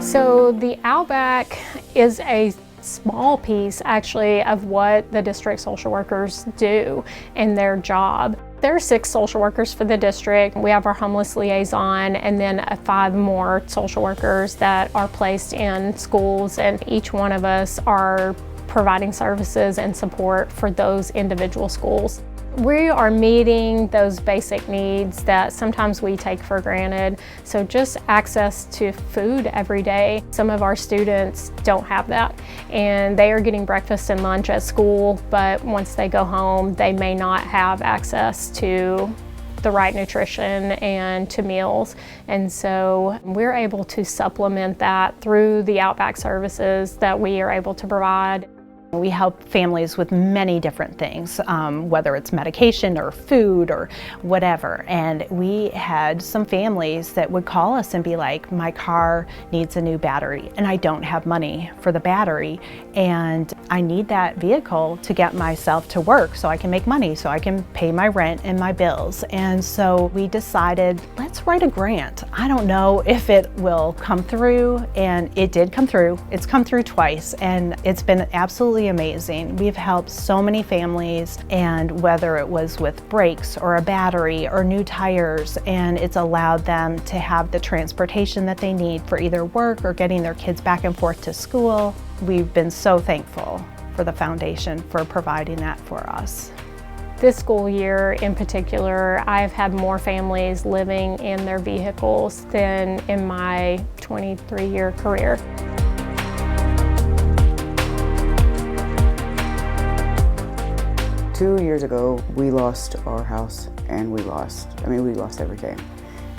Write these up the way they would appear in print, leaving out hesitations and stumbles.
So the OutBack is a small piece actually of what the district social workers do in their job. There are 6 social workers for the district. We have our homeless liaison and then 5 more social workers that are placed in schools, and each one of us are providing services and support for those individual schools. We are meeting those basic needs that sometimes we take for granted. So just access to food every day. Some of our students don't have that, and they are getting breakfast and lunch at school, but once they go home, they may not have access to the right nutrition and to meals. And so we're able to supplement that through the OutBack services that we are able to provide. We help families with many different things, whether it's medication or food or whatever. And we had some families that would call us and be like, my car needs a new battery and I don't have money for the battery, and I need that vehicle to get myself to work so I can make money, so I can pay my rent and my bills. And so we decided, let's write a grant. I don't know if it will come through, and it did come through. It's come through twice, and it's been absolutely amazing. We've helped so many families, and whether it was with brakes or a battery or new tires, and it's allowed them to have the transportation that they need for either work or getting their kids back and forth to school. We've been so thankful for the foundation for providing that for us. This school year in particular, I've had more families living in their vehicles than in my 23-year career. Two years ago, we lost our house, and we lost everything.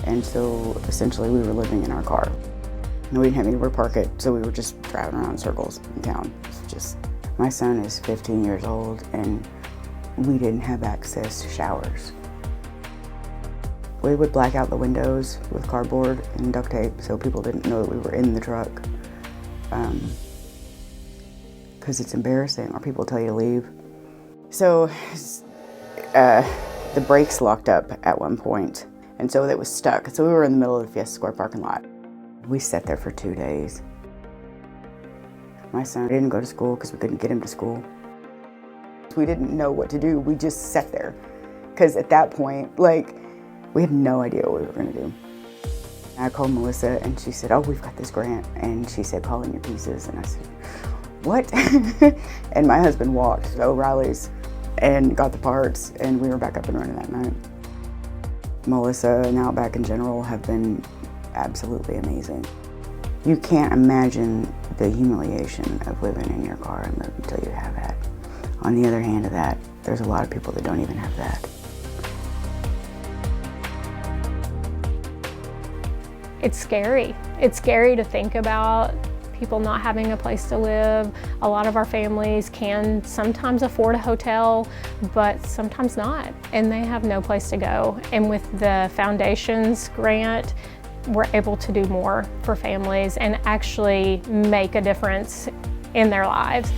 And so essentially we were living in our car. And we didn't have anywhere to park it, so we were just driving around in circles in town. My son is 15 years old, and we didn't have access to showers. We would black out the windows with cardboard and duct tape so people didn't know that we were in the truck. Because it's embarrassing, or people tell you to leave. So the brakes locked up at one point, and so it was stuck. So we were in the middle of the Fiesta Square parking lot. We sat there for 2 days. My son didn't go to school because we couldn't get him to school. We didn't know what to do. We just sat there because at that point, we had no idea what we were going to do. I called Melissa, and she said, oh, we've got this grant. And she said, call in your pieces. And I said, what? And my husband walked to O'Reilly's and got the parts, and we were back up and running that night. Melissa and OutBack in general have been absolutely amazing. You can't imagine the humiliation of living in your car until you have that. On the other hand of that, there's a lot of people that don't even have that. It's scary. It's scary to think about people not having a place to live. A lot of our families can sometimes afford a hotel, but sometimes not, and they have no place to go. And with the Foundation's grant, we're able to do more for families and actually make a difference in their lives.